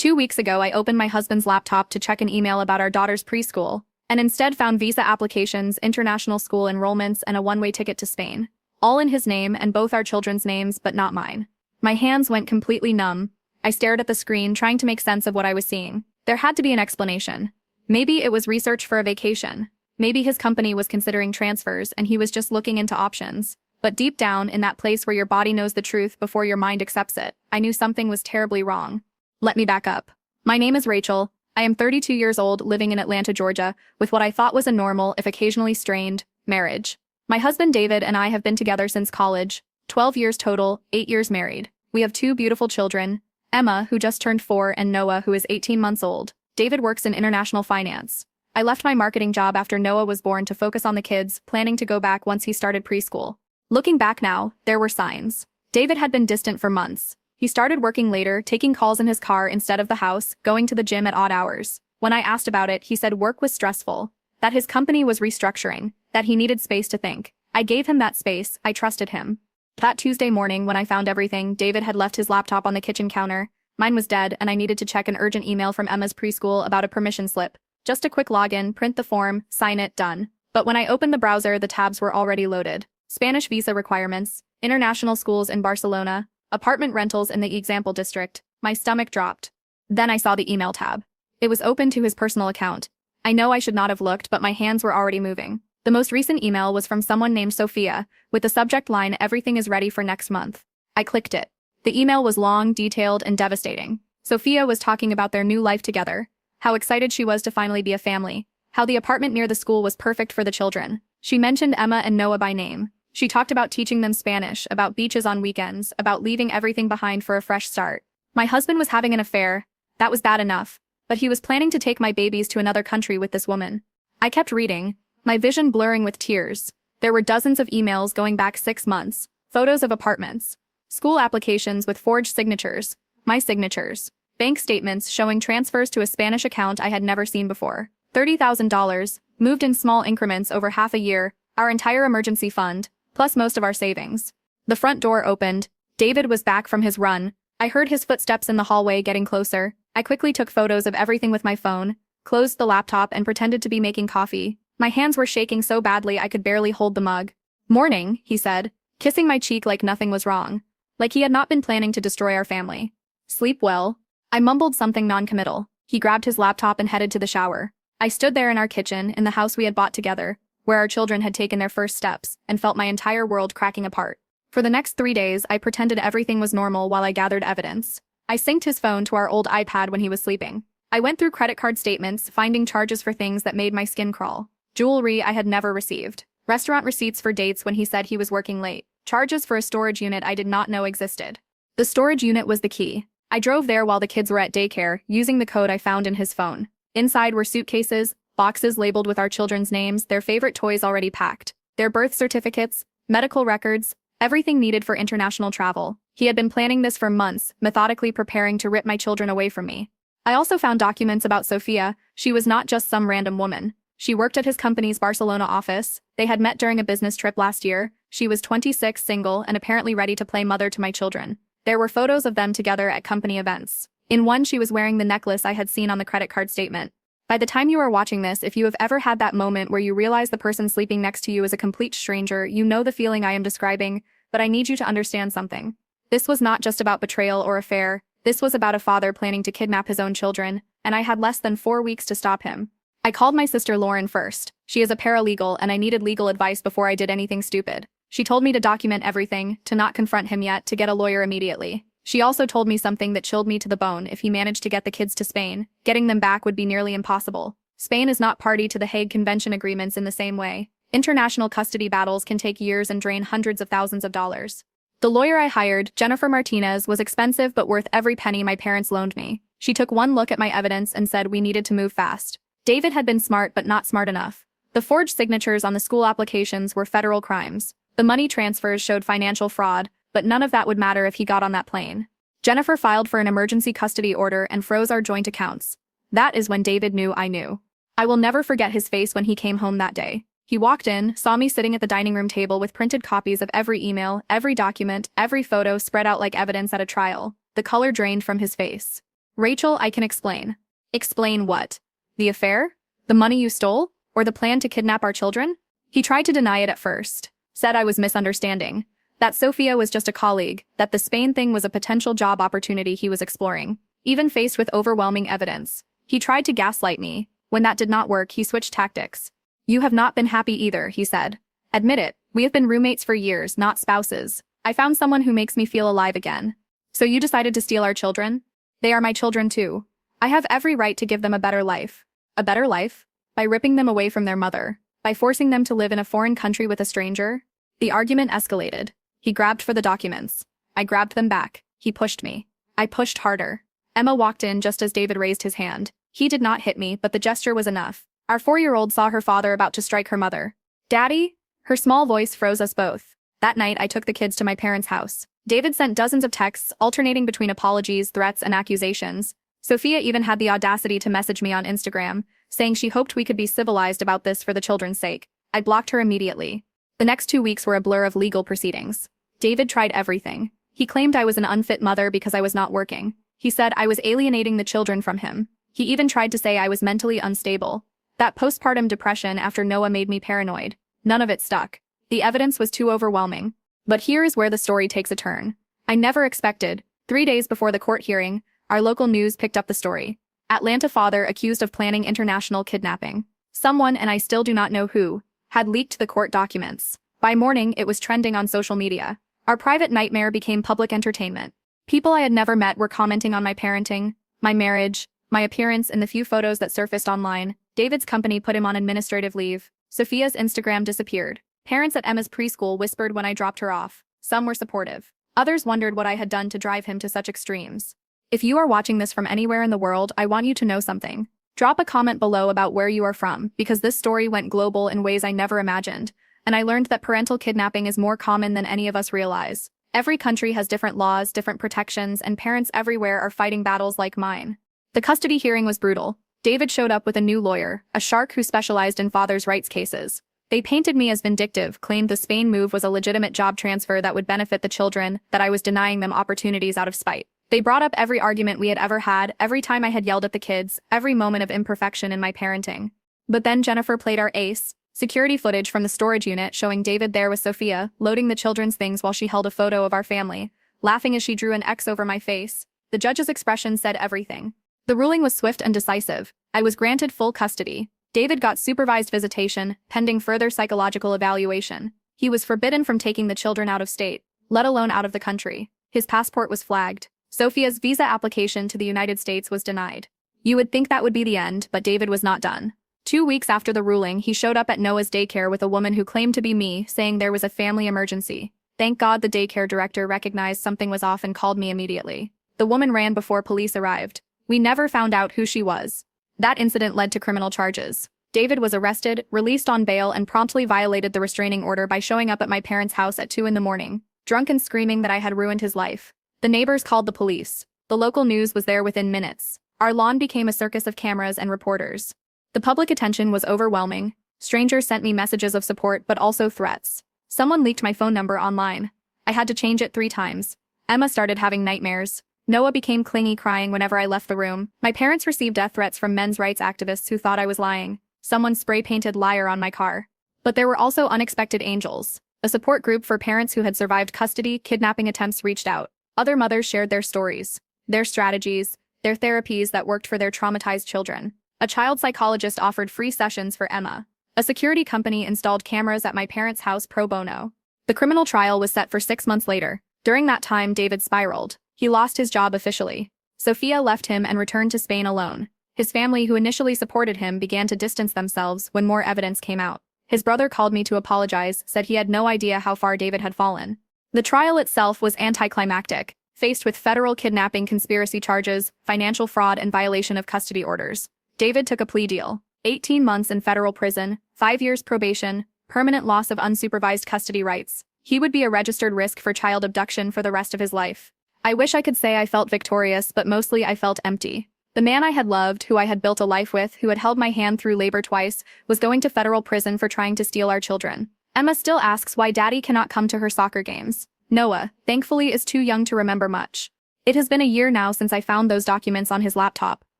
2 weeks ago, I opened my husband's laptop to check an email about our daughter's preschool, and instead found visa applications, international school enrollments, and a one-way ticket to Spain. All in his name and both our children's names, but not mine. My hands went completely numb. I stared at the screen, trying to make sense of what I was seeing. There had to be an explanation. Maybe it was research for a vacation. Maybe his company was considering transfers and he was just looking into options. But deep down, in that place where your body knows the truth before your mind accepts it, I knew something was terribly wrong. Let me back up. My name is Rachel. I am 32 years old, living in Atlanta, Georgia, with what I thought was a normal, if occasionally strained, marriage. My husband David and I have been together since college, 12 years total, 8 years married. We have 2 beautiful children, Emma, who just turned 4, and Noah, who is 18 months old. David works in international finance. I left my marketing job after Noah was born to focus on the kids, planning to go back once he started preschool. Looking back now, there were signs. David had been distant for months. He started working later, taking calls in his car instead of the house, going to the gym at odd hours. When I asked about it, he said work was stressful, that his company was restructuring, that he needed space to think. I gave him that space. I trusted him. That Tuesday morning, when I found everything, David had left his laptop on the kitchen counter. Mine was dead, and I needed to check an urgent email from Emma's preschool about a permission slip. Just a quick login, print the form, sign it, done. But when I opened the browser, the tabs were already loaded. Spanish visa requirements, international schools in Barcelona, apartment rentals in the example district. My stomach dropped. Then I saw the email tab. It was open to his personal account. I know I should not have looked, but my hands were already moving. The most recent email was from someone named Sophia, with the subject line, "Everything is ready for next month." I clicked it. The email was long, detailed, and devastating. Sophia was talking about their new life together, how excited she was to finally be a family, how the apartment near the school was perfect for the children. She mentioned Emma and Noah by name. She talked about teaching them Spanish, about beaches on weekends, about leaving everything behind for a fresh start. My husband was having an affair. That was bad enough. But he was planning to take my babies to another country with this woman. I kept reading, my vision blurring with tears. There were dozens of emails going back 6 months, photos of apartments, school applications with forged signatures, my signatures, bank statements showing transfers to a Spanish account I had never seen before. $30,000, moved in small increments over half a year, our entire emergency fund, plus most of our savings. The front door opened. David was back from his run. I heard his footsteps in the hallway getting closer. I quickly took photos of everything with my phone, closed the laptop, and pretended to be making coffee. My hands were shaking so badly I could barely hold the mug. "Morning," he said, kissing my cheek like nothing was wrong. Like he had not been planning to destroy our family. "Sleep well?" I mumbled something non-committal. He grabbed his laptop and headed to the shower. I stood there in our kitchen, in the house we had bought together, where our children had taken their first steps, and felt my entire world cracking apart. For the next 3 days, I pretended everything was normal while I gathered evidence. I synced his phone to our old iPad when he was sleeping. I went through credit card statements, finding charges for things that made my skin crawl. Jewelry I had never received. Restaurant receipts for dates when he said he was working late. Charges for a storage unit I did not know existed. The storage unit was the key. I drove there while the kids were at daycare, using the code I found in his phone. Inside were suitcases, boxes labeled with our children's names, their favorite toys already packed, their birth certificates, medical records, everything needed for international travel. He had been planning this for months, methodically preparing to rip my children away from me. I also found documents about Sophia. She was not just some random woman. She worked at his company's Barcelona office. They had met during a business trip last year. She was 26, single, and apparently ready to play mother to my children. There were photos of them together at company events. In one, she was wearing the necklace I had seen on the credit card statement. By the time you are watching this, if you have ever had that moment where you realize the person sleeping next to you is a complete stranger, you know the feeling I am describing, but I need you to understand something. This was not just about betrayal or affair. This was about a father planning to kidnap his own children, and I had less than 4 weeks to stop him. I called my sister Lauren first. She is a paralegal, and I needed legal advice before I did anything stupid. She told me to document everything, to not confront him yet, to get a lawyer immediately. She also told me something that chilled me to the bone. If he managed to get the kids to Spain, getting them back would be nearly impossible. Spain is not party to the Hague Convention agreements in the same way. International custody battles can take years and drain hundreds of thousands of dollars. The lawyer I hired, Jennifer Martinez, was expensive but worth every penny my parents loaned me. She took one look at my evidence and said we needed to move fast. David had been smart but not smart enough. The forged signatures on the school applications were federal crimes. The money transfers showed financial fraud, but none of that would matter if he got on that plane. Jennifer filed for an emergency custody order and froze our joint accounts. That is when David knew I knew. I will never forget his face when he came home that day. He walked in, saw me sitting at the dining room table with printed copies of every email, every document, every photo spread out like evidence at a trial. The color drained from his face. Rachel, I can explain. Explain what? The affair? The money you stole? Or the plan to kidnap our children? He tried to deny it at first. Said I was misunderstanding. That Sophia was just a colleague, that the Spain thing was a potential job opportunity he was exploring. Even faced with overwhelming evidence, he tried to gaslight me. When that did not work, he switched tactics. You have not been happy either, he said. Admit it, we have been roommates for years, not spouses. I found someone who makes me feel alive again. So you decided to steal our children? They are my children too. I have every right to give them a better life. A better life? By ripping them away from their mother. By forcing them to live in a foreign country with a stranger? The argument escalated. He grabbed for the documents. I grabbed them back. He pushed me. I pushed harder. Emma walked in just as David raised his hand. He did not hit me, but the gesture was enough. Our 4-year-old saw her father about to strike her mother. Daddy? Her small voice froze us both. That night, I took the kids to my parents' house. David sent dozens of texts, alternating between apologies, threats, and accusations. Sophia even had the audacity to message me on Instagram, saying she hoped we could be civilized about this for the children's sake. I blocked her immediately. The next 2 weeks were a blur of legal proceedings. David tried everything. He claimed I was an unfit mother because I was not working. He said I was alienating the children from him. He even tried to say I was mentally unstable. That postpartum depression after Noah made me paranoid. None of it stuck. The evidence was too overwhelming. But here is where the story takes a turn. I never expected. 3 days before the court hearing, our local news picked up the story. Atlanta father accused of planning international kidnapping. Someone, and I still do not know who, had leaked the court documents. By morning, it was trending on social media. Our private nightmare became public entertainment. People I had never met were commenting on my parenting, my marriage, my appearance, and the few photos that surfaced online. David's company put him on administrative leave. Sophia's Instagram disappeared. Parents at Emma's preschool whispered when I dropped her off. Some were supportive. Others wondered what I had done to drive him to such extremes. If you are watching this from anywhere in the world, I want you to know something. Drop a comment below about where you are from, because this story went global in ways I never imagined, and I learned that parental kidnapping is more common than any of us realize. Every country has different laws, different protections, and parents everywhere are fighting battles like mine. The custody hearing was brutal. David showed up with a new lawyer, a shark who specialized in fathers' rights cases. They painted me as vindictive, claimed the Spain move was a legitimate job transfer that would benefit the children, that I was denying them opportunities out of spite. They brought up every argument we had ever had, every time I had yelled at the kids, every moment of imperfection in my parenting. But then Jennifer played our ace. Security footage from the storage unit showing David there with Sophia, loading the children's things while she held a photo of our family, laughing as she drew an X over my face. The judge's expression said everything. The ruling was swift and decisive. I was granted full custody. David got supervised visitation, pending further psychological evaluation. He was forbidden from taking the children out of state, let alone out of the country. His passport was flagged. Sophia's visa application to the United States was denied. You would think that would be the end, but David was not done. 2 weeks after the ruling, he showed up at Noah's daycare with a woman who claimed to be me, saying there was a family emergency. Thank God the daycare director recognized something was off and called me immediately. The woman ran before police arrived. We never found out who she was. That incident led to criminal charges. David was arrested, released on bail, and promptly violated the restraining order by showing up at my parents' house at 2 in the morning, drunk and screaming that I had ruined his life. The neighbors called the police. The local news was there within minutes. Our lawn became a circus of cameras and reporters. The public attention was overwhelming. Strangers sent me messages of support but also threats. Someone leaked my phone number online. I had to change it 3 times. Emma started having nightmares. Noah became clingy, crying whenever I left the room. My parents received death threats from men's rights activists who thought I was lying. Someone spray-painted "liar" on my car. But there were also unexpected angels. A support group for parents who had survived custody kidnapping attempts reached out. Other mothers shared their stories, their strategies, their therapies that worked for their traumatized children. A child psychologist offered free sessions for Emma. A security company installed cameras at my parents' house pro bono. The criminal trial was set for 6 months later. During that time, David spiraled. He lost his job officially. Sophia left him and returned to Spain alone. His family, who initially supported him, began to distance themselves when more evidence came out. His brother called me to apologize, said he had no idea how far David had fallen. The trial itself was anticlimactic, faced with federal kidnapping conspiracy charges, financial fraud, and violation of custody orders. David took a plea deal. 18 months in federal prison, 5 years probation, permanent loss of unsupervised custody rights. He would be a registered risk for child abduction for the rest of his life. I wish I could say I felt victorious, but mostly I felt empty. The man I had loved, who I had built a life with, who had held my hand through labor twice, was going to federal prison for trying to steal our children. Emma still asks why Daddy cannot come to her soccer games. Noah, thankfully, is too young to remember much. It has been a year now since I found those documents on his laptop.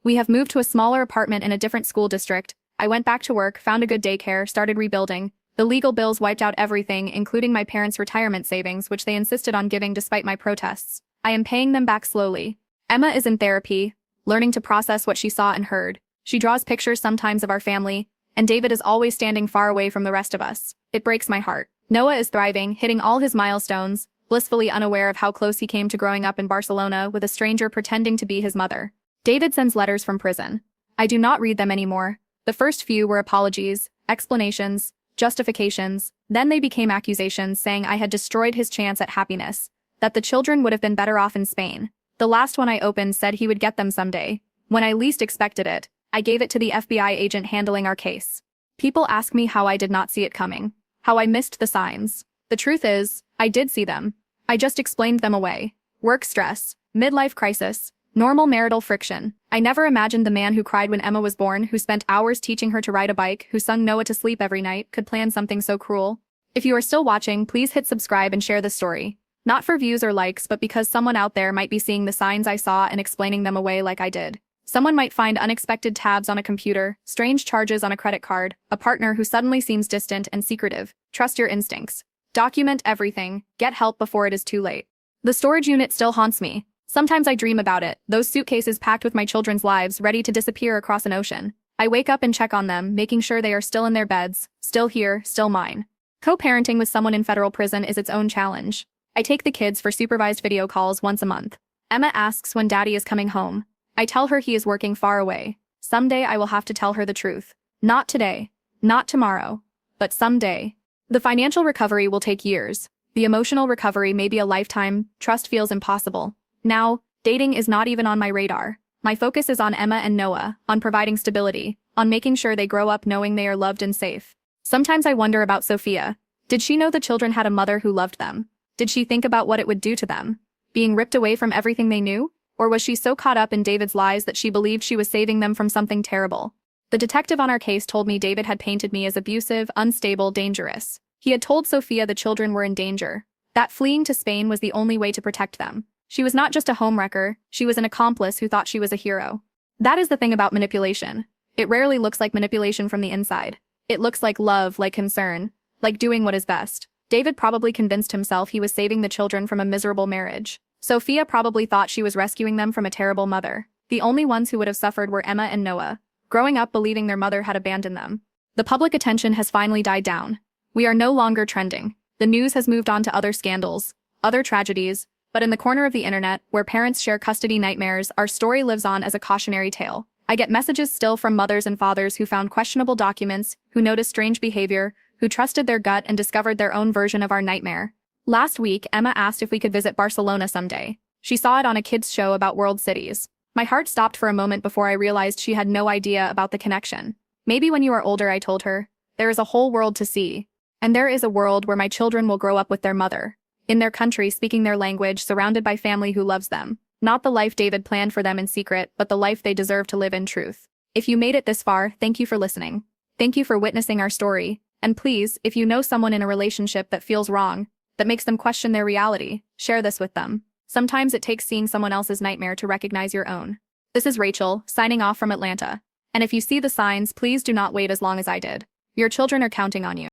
We have moved to a smaller apartment in a different school district. I went back to work, found a good daycare, started rebuilding. The legal bills wiped out everything, including my parents' retirement savings, which they insisted on giving despite my protests. I am paying them back slowly. Emma is in therapy, learning to process what she saw and heard. She draws pictures sometimes of our family, and David is always standing far away from the rest of us. It breaks my heart. Noah is thriving, hitting all his milestones, blissfully unaware of how close he came to growing up in Barcelona with a stranger pretending to be his mother. David sends letters from prison. I do not read them anymore. The first few were apologies, explanations, justifications, then they became accusations saying I had destroyed his chance at happiness, that the children would have been better off in Spain. The last one I opened said he would get them someday. When I least expected it, I gave it to the FBI agent handling our case. People ask me how I did not see it coming, how I missed the signs. The truth is, I did see them. I just explained them away. Work stress, midlife crisis, normal marital friction. I never imagined the man who cried when Emma was born, who spent hours teaching her to ride a bike, who sung Noah to sleep every night, could plan something so cruel. If you are still watching, please hit subscribe and share this story. Not for views or likes, but because someone out there might be seeing the signs I saw and explaining them away like I did. Someone might find unexpected tabs on a computer, strange charges on a credit card, a partner who suddenly seems distant and secretive. Trust your instincts. Document everything. Get help before it is too late. The storage unit still haunts me. Sometimes I dream about it, those suitcases packed with my children's lives ready to disappear across an ocean. I wake up and check on them, making sure they are still in their beds, still here, still mine. Co-parenting with someone in federal prison is its own challenge. I take the kids for supervised video calls once a month. Emma asks when Daddy is coming home. I tell her he is working far away. Someday I will have to tell her the truth. Not today. Not tomorrow. But someday. The financial recovery will take years. The emotional recovery may be a lifetime. Trust feels impossible. Now, dating is not even on my radar. My focus is on Emma and Noah, on providing stability, on making sure they grow up knowing they are loved and safe. Sometimes I wonder about Sophia. Did she know the children had a mother who loved them? Did she think about what it would do to them? Being ripped away from everything they knew? Or was she so caught up in David's lies that she believed she was saving them from something terrible? The detective on our case told me David had painted me as abusive, unstable, dangerous. He had told Sophia the children were in danger, that fleeing to Spain was the only way to protect them. She was not just a homewrecker, she was an accomplice who thought she was a hero. That is the thing about manipulation. It rarely looks like manipulation from the inside. It looks like love, like concern, like doing what is best. David probably convinced himself he was saving the children from a miserable marriage. Sophia probably thought she was rescuing them from a terrible mother. The only ones who would have suffered were Emma and Noah, growing up believing their mother had abandoned them. The public attention has finally died down. We are no longer trending. The news has moved on to other scandals, other tragedies, but in the corner of the internet, where parents share custody nightmares, our story lives on as a cautionary tale. I get messages still from mothers and fathers who found questionable documents, who noticed strange behavior, who trusted their gut and discovered their own version of our nightmare. Last week, Emma asked if we could visit Barcelona someday. She saw it on a kids' show about world cities. My heart stopped for a moment before I realized she had no idea about the connection. Maybe when you are older, I told her, there is a whole world to see. And there is a world where my children will grow up with their mother. In their country, speaking their language, surrounded by family who loves them. Not the life David planned for them in secret, but the life they deserve to live in truth. If you made it this far, thank you for listening. Thank you for witnessing our story. And please, if you know someone in a relationship that feels wrong, that makes them question their reality, share this with them. Sometimes it takes seeing someone else's nightmare to recognize your own. This is Rachel, signing off from Atlanta. And if you see the signs, please do not wait as long as I did. Your children are counting on you.